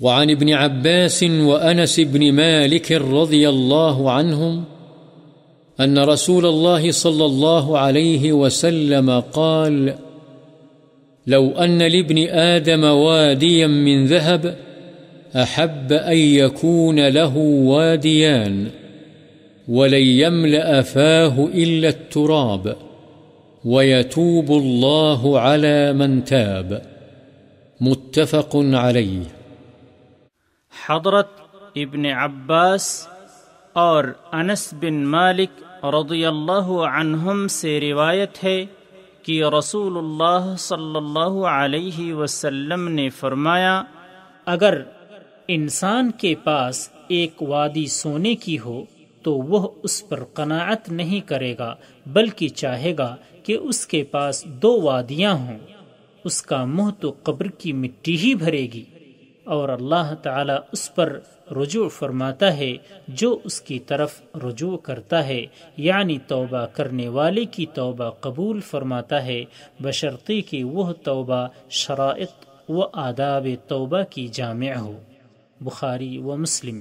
وعن ابن عباس وأنس بن مالك رضي الله عنهم أن رسول الله صلى الله عليه وسلم قال: لو أن لابن آدم واديا من ذهب أحب أن يكون له واديان ولن يملأ فاه إلا التراب ويتوب الله على من تاب. متفق عليه۔ حضرت ابن عباس اور انس بن مالک رضی اللہ عنہم سے روایت ہے کہ رسول اللہ صلی اللہ علیہ وسلم نے فرمایا، اگر انسان کے پاس ایک وادی سونے کی ہو تو وہ اس پر قناعت نہیں کرے گا، بلکہ چاہے گا کہ اس کے پاس 2 وادیاں ہوں۔ اس کا منہ تو قبر کی مٹی ہی بھرے گی، اور اللہ تعالی اس پر رجوع فرماتا ہے جو اس کی طرف رجوع کرتا ہے، یعنی توبہ کرنے والے کی توبہ قبول فرماتا ہے، بشرطے کہ وہ توبہ شرائط و آداب توبہ کی جامع ہو۔ بخاری و مسلم۔